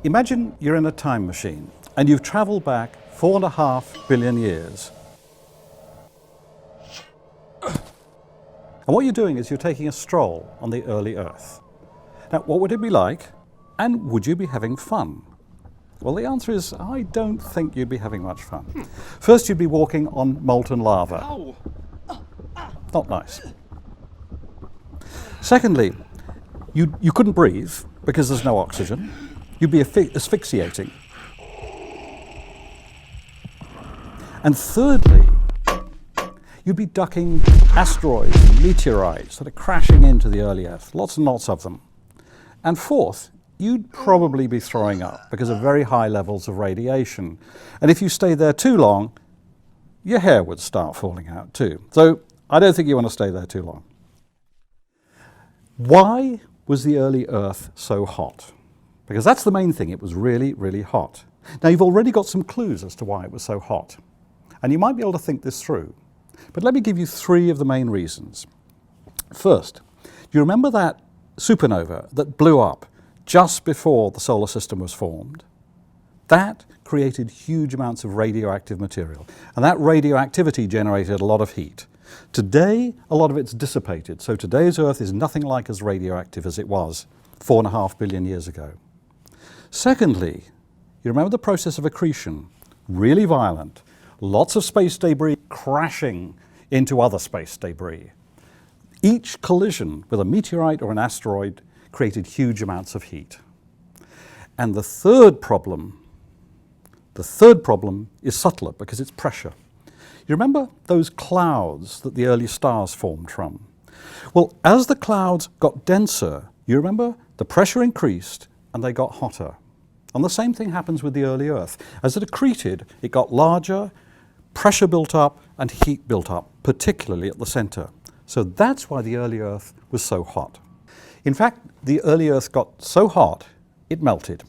Imagine you're in a time machine and you've traveled back 4.5 billion years. And what you're doing is you're taking a stroll on the early Earth. Now, what would it be like? And would you be having fun? Well, the answer is, I don't think you'd be having much fun. First, you'd be walking on molten lava. Ow. Not nice. Secondly, you couldn't breathe because there's no oxygen. You'd be asphyxiating. And thirdly, you'd be ducking asteroids and meteorites that are crashing into the early Earth, lots and lots of them. And fourth, you'd probably be throwing up because of very high levels of radiation. And if you stayed there too long, your hair would start falling out too. So I don't think you want to stay there too long. Why was the early Earth so hot? Because that's the main thing, it was really, really hot. Now you've already got some clues as to why it was so hot. And you might be able to think this through. But let me give you three of the main reasons. First, do you remember that supernova that blew up just before the solar system was formed? That created huge amounts of radioactive material. And that radioactivity generated a lot of heat. Today, a lot of it's dissipated. So today's Earth is nothing like as radioactive as it was 4.5 billion years ago. Secondly, you remember the process of accretion, really violent. Lots of space debris crashing into other space debris. Each collision with a meteorite or an asteroid created huge amounts of heat. And the third problem is subtler because it's pressure. You remember those clouds that the early stars formed from? Well, as the clouds got denser, you remember the pressure increased and they got hotter. And the same thing happens with the early Earth. As it accreted, it got larger, pressure built up and heat built up, particularly at the center. So that's why the early Earth was so hot. In fact, the early Earth got so hot, it melted.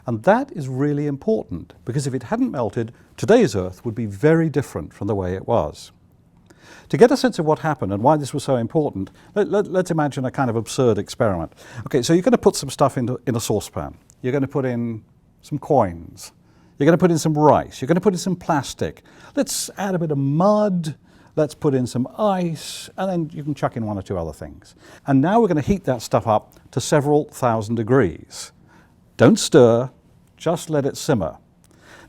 And that is really important, because if it hadn't melted, today's Earth would be very different from the way it was. To get a sense of what happened and why this was so important, let's imagine a kind of absurd experiment. Okay, so you're going to put some stuff in a saucepan. You're going to put in some coins. You're going to put in some rice. You're going to put in some plastic. Let's add a bit of mud. Let's put in some ice. And then you can chuck in one or two other things. And now we're going to heat that stuff up to several thousand degrees. Don't stir. Just let it simmer.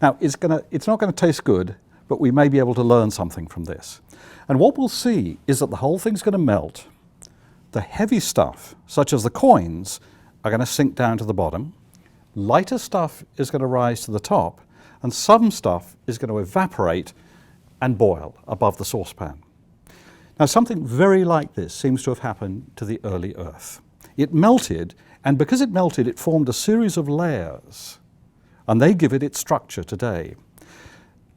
Now, it's not going to taste good, but we may be able to learn something from this. And what we'll see is that the whole thing's going to melt. The heavy stuff, such as the coins, are going to sink down to the bottom. Lighter stuff is going to rise to the top, and some stuff is going to evaporate and boil above the saucepan. Now, something very like this seems to have happened to the early Earth. It melted, and because it melted, it formed a series of layers, and they give it its structure today.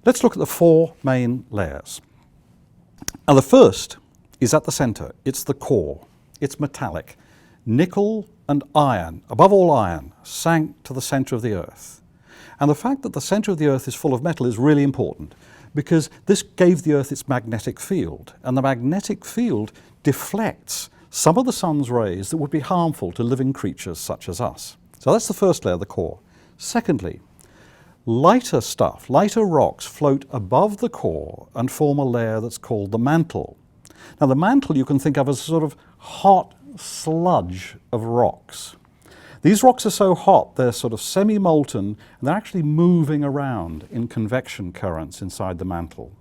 Let's look at the four main layers. Now, the first is at the center. It's the core. It's metallic. Nickel and iron, above all iron, sank to the center of the Earth. And the fact that the center of the Earth is full of metal is really important, because this gave the Earth its magnetic field, and the magnetic field deflects some of the sun's rays that would be harmful to living creatures such as us. So that's the first layer, the core. Secondly, lighter stuff, lighter rocks float above the core and form a layer that's called the mantle. Now, the mantle you can think of as a sort of hot sludge of rocks. These rocks are so hot they're sort of semi-molten, and they're actually moving around in convection currents inside the mantle.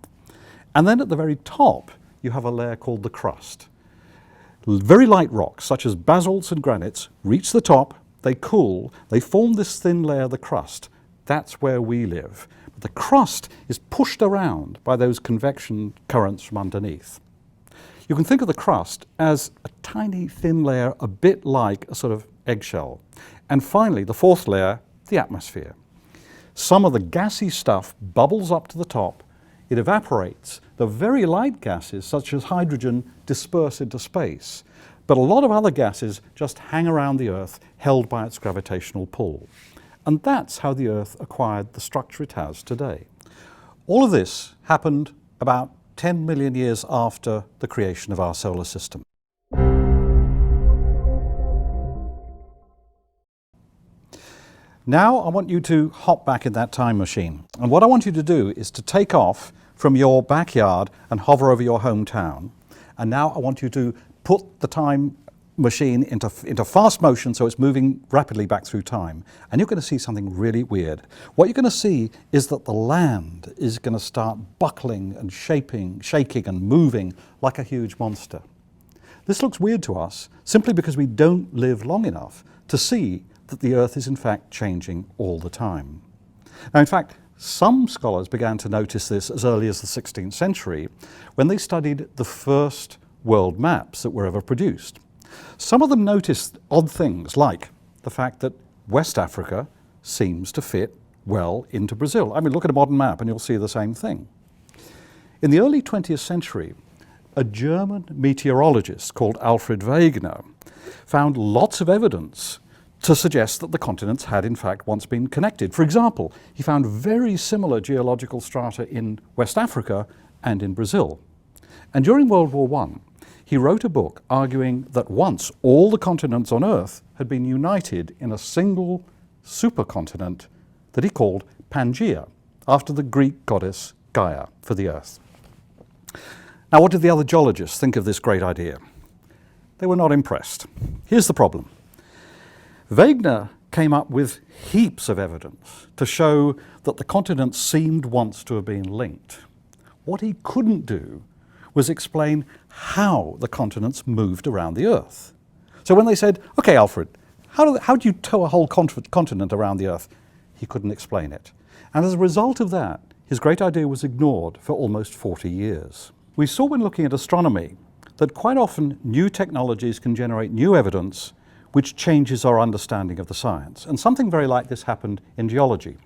And then at the very top you have a layer called the crust. Very light rocks such as basalts and granites reach the top, they cool, they form this thin layer, the crust. That's where we live. But the crust is pushed around by those convection currents from underneath. You can think of the crust as a tiny thin layer, a bit like a sort of eggshell. And finally, the fourth layer, the atmosphere. Some of the gassy stuff bubbles up to the top, it evaporates. The very light gases, such as hydrogen, disperse into space. But a lot of other gases just hang around the Earth, held by its gravitational pull. And that's how the Earth acquired the structure it has today. All of this happened about 10 million years after the creation of our solar system. Now I want you to hop back in that time machine. And what I want you to do is to take off from your backyard and hover over your hometown. And now I want you to put the time machine into fast motion so it's moving rapidly back through time. And you're going to see something really weird. What you're going to see is that the land is going to start buckling and shaking and moving like a huge monster. This looks weird to us simply because we don't live long enough to see that the Earth is in fact changing all the time. Now, in fact, some scholars began to notice this as early as the 16th century when they studied the first world maps that were ever produced. Some of them noticed odd things like the fact that West Africa seems to fit well into Brazil. I mean, look at a modern map and you'll see the same thing. In the early 20th century, a German meteorologist called Alfred Wegener found lots of evidence to suggest that the continents had in fact once been connected. For example, he found very similar geological strata in West Africa and in Brazil. And during World War I, he wrote a book arguing that once all the continents on Earth had been united in a single supercontinent that he called Pangaea, after the Greek goddess Gaia for the Earth. Now, what did the other geologists think of this great idea? They were not impressed. Here's the problem. Wegener came up with heaps of evidence to show that the continents seemed once to have been linked. What he couldn't do was explain how the continents moved around the Earth. So when they said, okay, Alfred, how do you tow a whole continent around the Earth? He couldn't explain it. And as a result of that, his great idea was ignored for almost 40 years. We saw when looking at astronomy that quite often new technologies can generate new evidence which changes our understanding of the science. And something very like this happened in geology.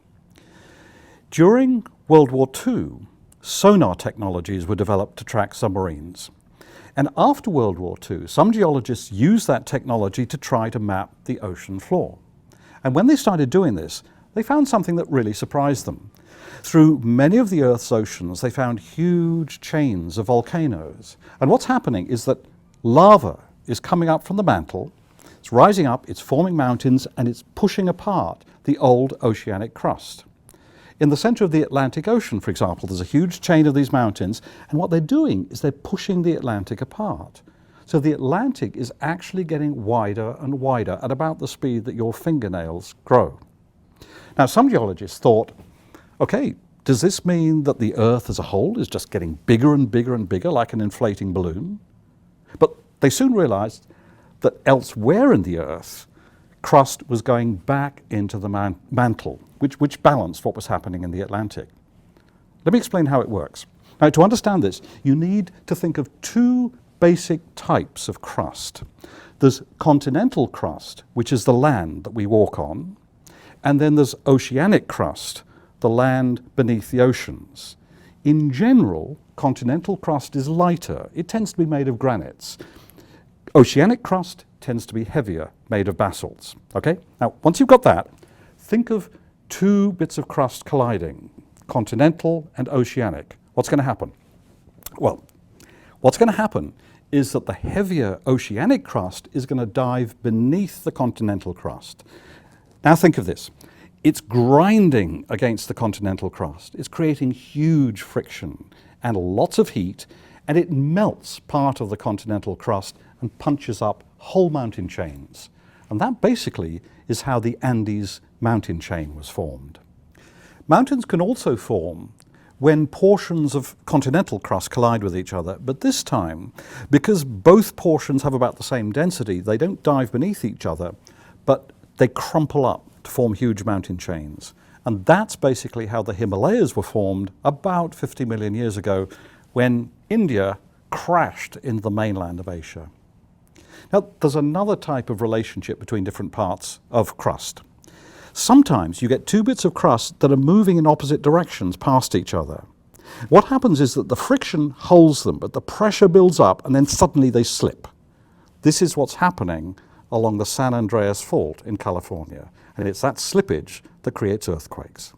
During World War II, sonar technologies were developed to track submarines. And after World War II, some geologists used that technology to try to map the ocean floor. And when they started doing this, they found something that really surprised them. Through many of the Earth's oceans, they found huge chains of volcanoes. And what's happening is that lava is coming up from the mantle, it's rising up, it's forming mountains, and it's pushing apart the old oceanic crust. In the center of the Atlantic Ocean, for example, there's a huge chain of these mountains, and what they're doing is they're pushing the Atlantic apart. So the Atlantic is actually getting wider and wider at about the speed that your fingernails grow. Now, some geologists thought, okay, does this mean that the Earth as a whole is just getting bigger and bigger and bigger like an inflating balloon? But they soon realized that elsewhere in the Earth, crust was going back into the mantle, which balanced what was happening in the Atlantic. Let me explain how it works. Now, to understand this, you need to think of two basic types of crust. There's continental crust, which is the land that we walk on, and then there's oceanic crust, the land beneath the oceans. In general, continental crust is lighter. It tends to be made of granites. Oceanic crust tends to be heavier, made of basalts. Okay? Now, once you've got that, think of two bits of crust colliding, continental and oceanic. What's going to happen? Well, what's going to happen is that the heavier oceanic crust is going to dive beneath the continental crust. Now think of this. It's grinding against the continental crust. It's creating huge friction and lots of heat, and it melts part of the continental crust and punches up whole mountain chains. And that basically is how the Andes mountain chain was formed. Mountains can also form when portions of continental crust collide with each other, but this time, because both portions have about the same density, they don't dive beneath each other, but they crumple up to form huge mountain chains. And that's basically how the Himalayas were formed about 50 million years ago when India crashed into the mainland of Asia. Now, there's another type of relationship between different parts of crust. Sometimes you get two bits of crust that are moving in opposite directions past each other. What happens is that the friction holds them, but the pressure builds up and then suddenly they slip. This is what's happening along the San Andreas Fault in California. And it's that slippage that creates earthquakes.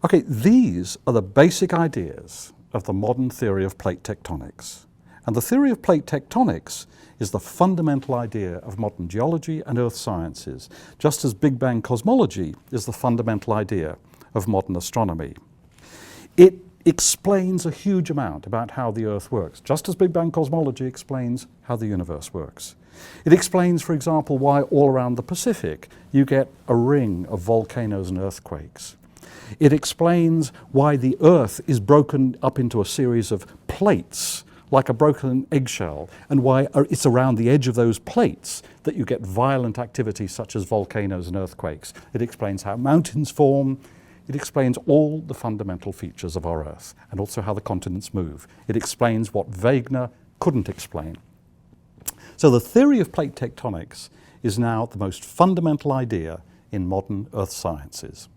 Okay, these are the basic ideas of the modern theory of plate tectonics. And the theory of plate tectonics is the fundamental idea of modern geology and earth sciences, just as Big Bang cosmology is the fundamental idea of modern astronomy. It explains a huge amount about how the Earth works, just as Big Bang cosmology explains how the universe works. It explains, for example, why all around the Pacific you get a ring of volcanoes and earthquakes. It explains why the Earth is broken up into a series of plates, like a broken eggshell, and why it's around the edge of those plates that you get violent activity such as volcanoes and earthquakes. It explains how mountains form. It explains all the fundamental features of our Earth, and also how the continents move. It explains what Wegener couldn't explain. So the theory of plate tectonics is now the most fundamental idea in modern earth sciences.